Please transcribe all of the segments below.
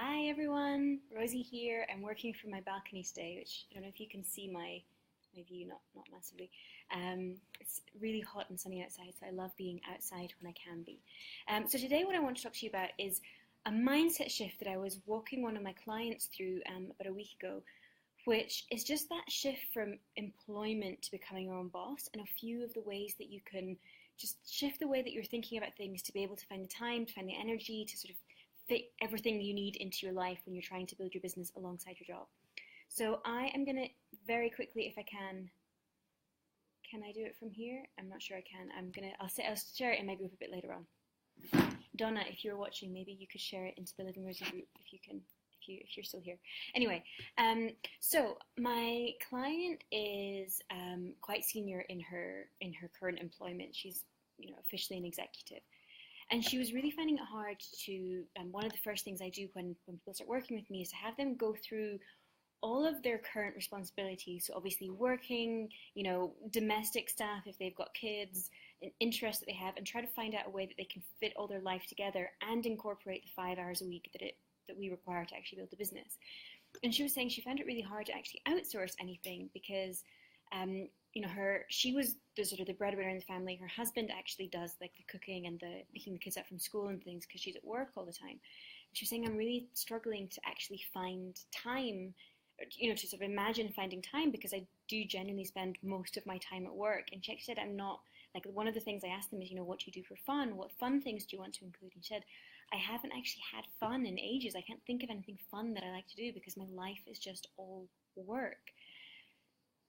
Hi everyone, Rosie here. I'm working from my balcony today, which I don't know if you can see my view, not massively. It's really hot and sunny outside, so I love being outside when I can be. So today what I want to talk to you about is a mindset shift that I was walking one of my clients through about a week ago, which is just that shift from employment to becoming your own boss, and a few of the ways that you can just shift the way that you're thinking about things to be able to find the time, to find the energy, to sort of fit everything you need into your life when you're trying to build your business alongside your job. So I am going to very quickly, if I can I do it from here? I'm not sure I can. I'll share it in my group a bit later on. Donna, if you're watching, maybe you could share it into the Living Rosie group if you can, if you're still here. Anyway, so my client is quite senior in her current employment. She's officially an executive. And she was really finding it hard to, one of the first things I do when people start working with me is to have them go through all of their current responsibilities. So obviously working, domestic stuff if they've got kids, an interest that they have, and try to find out a way that they can fit all their life together and incorporate the 5 hours a week that we require to actually build a business. And she was saying she found it really hard to actually outsource anything because she was the sort of the breadwinner in the family. Her husband actually does like the cooking and the picking the kids up from school and things because she's at work all the time. And she was saying, I'm really struggling to actually find time, to sort of imagine finding time because I do genuinely spend most of my time at work. And she actually said, I'm not, like one of the things I asked them is, what do you do for fun? What fun things do you want to include? And she said, I haven't actually had fun in ages. I can't think of anything fun that I like to do because my life is just all work.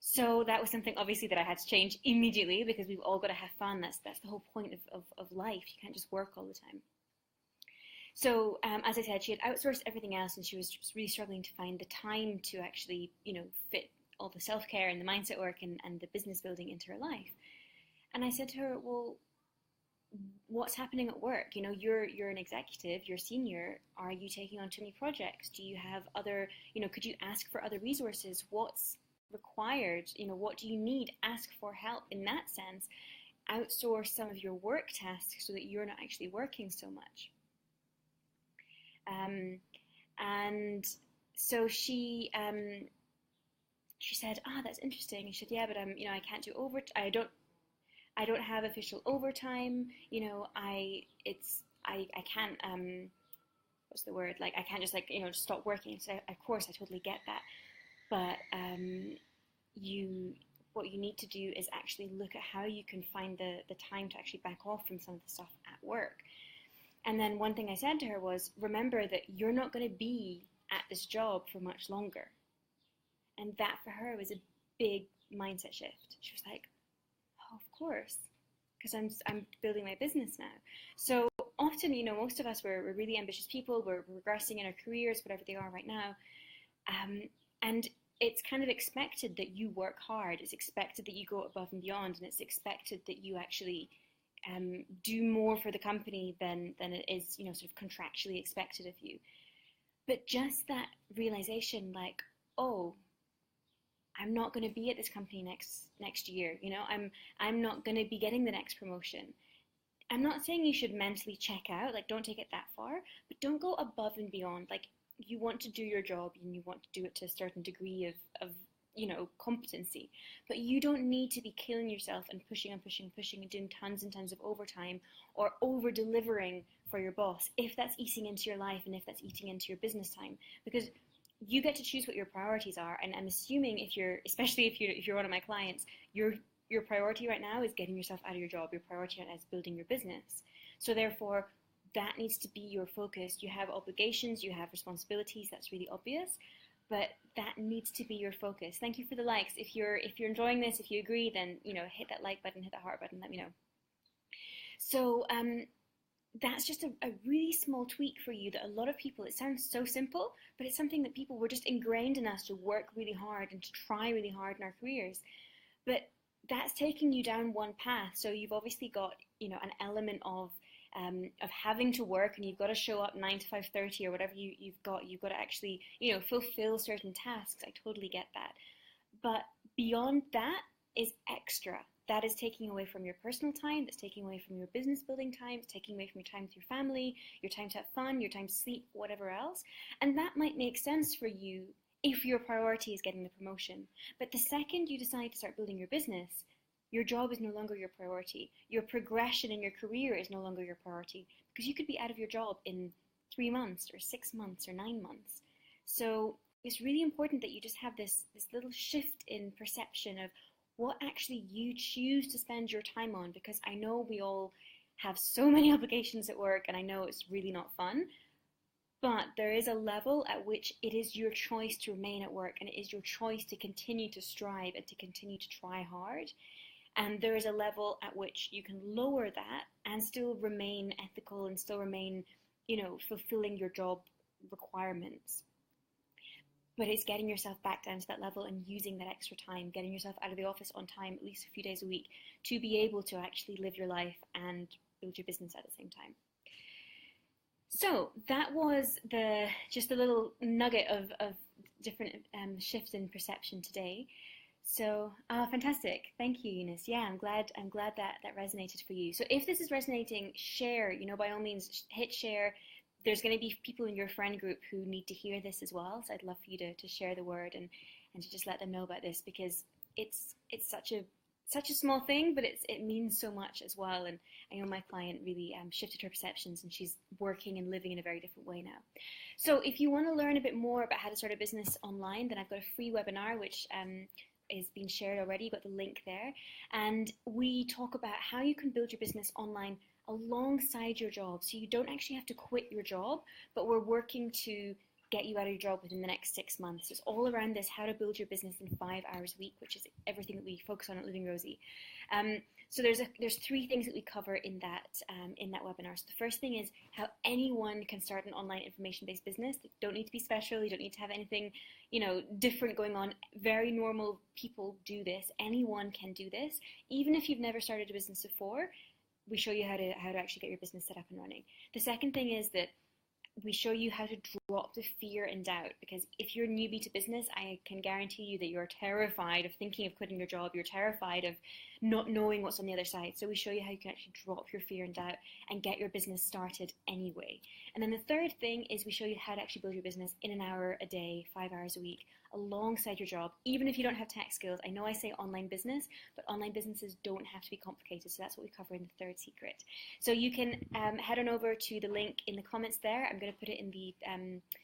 So that was something obviously that I had to change immediately because we've all got to have fun. That's the whole point of life. You can't just work all the time. So as I said, she had outsourced everything else and she was just really struggling to find the time to actually, fit all the self-care and the mindset work and the business building into her life. And I said to her, well, what's happening at work? You're an executive, you're senior. Are you taking on too many projects? Do you have other, could you ask for other resources? What's required? What do you need? Ask for help in that sense. Outsource some of your work tasks so that you're not actually working so much. And so she said, that's interesting. And she said, yeah, but I can't do I don't have official overtime. I can't what's the word? Like I can't just just stop working. So of course I totally get that. But what you need to do is actually look at how you can find the time to actually back off from some of the stuff at work. And then one thing I said to her was, remember that you're not going to be at this job for much longer. And that for her was a big mindset shift. She was like, oh, of course, because I'm building my business now. So often, most of us, we're really ambitious people. We're progressing in our careers, whatever they are right now. And it's kind of expected that you work hard. It's expected that you go above and beyond, and it's expected that you actually do more for the company than it is, sort of contractually expected of you. But just that realization, like, oh, I'm not going to be at this company next year. I'm not going to be getting the next promotion. I'm not saying you should mentally check out, like don't take it that far, but don't go above and beyond. Like you want to do your job and you want to do it to a certain degree of competency, but you don't need to be killing yourself and pushing and doing tons and tons of overtime or over delivering for your boss if that's eating into your life and if that's eating into your business time, because you get to choose what your priorities are. And I'm assuming especially if you're one of my clients, your priority right now is getting yourself out of your job. Your priority right now is building your business. So therefore, that needs to be your focus. You have obligations, you have responsibilities. That's really obvious, but that needs to be your focus. Thank you for the likes. If you're enjoying this, if you agree, then hit that like button, hit that heart button. Let me know. So that's just a really small tweak for you that a lot of people, it sounds so simple, but it's something that people were just ingrained in us to work really hard and to try really hard in our careers. But that's taking you down one path. So you've obviously got, an element of having to work, and you've got to show up 9 to 5:30 or whatever you've got to actually, fulfill certain tasks. I totally get that. But beyond that is extra. that is taking away from your personal time, that's taking away from your business building time, it's taking away from your time with your family, your time to have fun, your time to sleep, whatever else. And that might make sense for you if your priority is getting the promotion. But the second you decide to start building your business, your job is no longer your priority. Your progression in your career is no longer your priority, because you could be out of your job in 3 months or 6 months or 9 months. So it's really important that you just have this little shift in perception of what actually you choose to spend your time on, because I know we all have so many obligations at work, and I know it's really not fun, but there is a level at which it is your choice to remain at work, and it is your choice to continue to strive and to continue to try hard. And there is a level at which you can lower that and still remain ethical and still remain, fulfilling your job requirements. But it's getting yourself back down to that level and using that extra time, getting yourself out of the office on time at least a few days a week to be able to actually live your life and build your business at the same time. So that was just a little nugget of different shifts in perception today. So, fantastic. Thank you, Eunice. Yeah, I'm glad that resonated for you. So if this is resonating, share, by all means, hit share. There's going to be people in your friend group who need to hear this as well. So I'd love for you to share the word and to just let them know about this, because it's such a small thing, but it means so much as well. And I know my client really shifted her perceptions, and she's working and living in a very different way now. So if you want to learn a bit more about how to start a business online, then I've got a free webinar, which is being shared already. You've got the link there. And we talk about how you can build your business online alongside your job. So you don't actually have to quit your job, but we're working to get you out of your job within the next 6 months. It's all around this, how to build your business in 5 hours a week, which is everything that we focus on at Living Rosie. So there's 3 things that we cover in that webinar. So the first thing is how anyone can start an online information-based business. You don't need to be special. You don't need to have anything, different going on. Very normal people do this. Anyone can do this. Even if you've never started a business before, we show you how to actually get your business set up and running. The second thing is that we show you how to drop the fear and doubt, because if you're newbie to business, I can guarantee you that you're terrified of thinking of quitting your job. You're terrified of not knowing what's on the other side. So we show you how you can actually drop your fear and doubt and get your business started anyway. And then the third thing is we show you how to actually build your business in an hour a day, 5 hours a week, alongside your job, even if you don't have tech skills. I know I say online business, but online businesses don't have to be complicated. So that's what we cover in the third secret. So you can head on over to the link in the comments there. I'm going to put it in the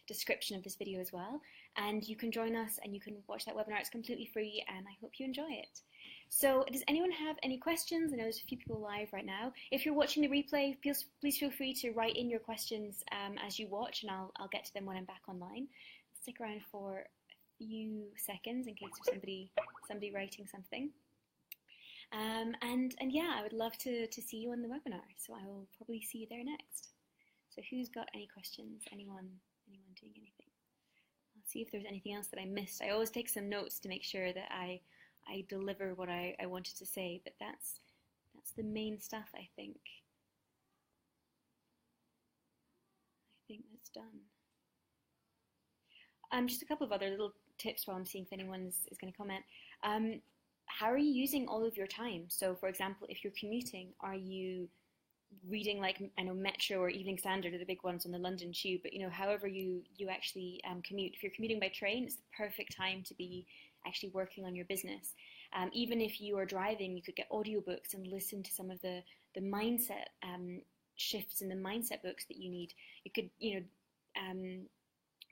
description of this video as well. And you can join us and you can watch that webinar. It's completely free, and I hope you enjoy it. So does anyone have any questions? I know there's a few people live right now. If you're watching the replay, please feel free to write in your questions as you watch, and I'll get to them when I'm back online. Stick around for a few seconds in case there's somebody writing something. And yeah, I would love to see you on the webinar. So I will probably see you there next. So who's got any questions? Anyone doing anything? I'll see if there's anything else that I missed. I always take some notes to make sure that I deliver what I wanted to say, but that's the main stuff, I think. I think that's done. Just a couple of other little tips while I'm seeing if anyone is going to comment. How are you using all of your time? So, for example, if you're commuting, are you reading, like, I know Metro or Evening Standard are the big ones on the London Tube, but however you actually commute. If you're commuting by train, it's the perfect time to be actually working on your business. Even if you are driving, you could get audiobooks and listen to some of the mindset shifts in the mindset books that you need. You could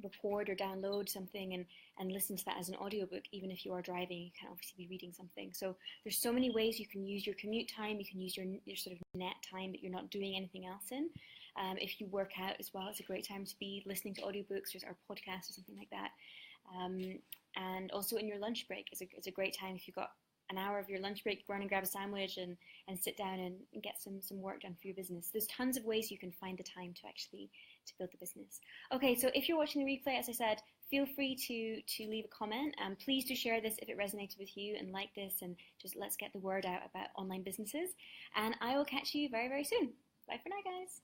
record or download something and listen to that as an audiobook. Even if you are driving, you can obviously be reading something. So there's so many ways you can use your commute time. You can use your sort of net time that you're not doing anything else in. If you work out as well, it's a great time to be listening to audiobooks or podcasts or something like that. And also in your lunch break is a great time. If you've got an hour of your lunch break, go and grab a sandwich and sit down and get some work done for your business. There's tons of ways you can find the time to actually build the business. Okay, so if you're watching the replay, as I said, feel free to leave a comment. Please do share this if it resonated with you and like this, and just let's get the word out about online businesses. And I will catch you very, very soon. Bye for now, guys.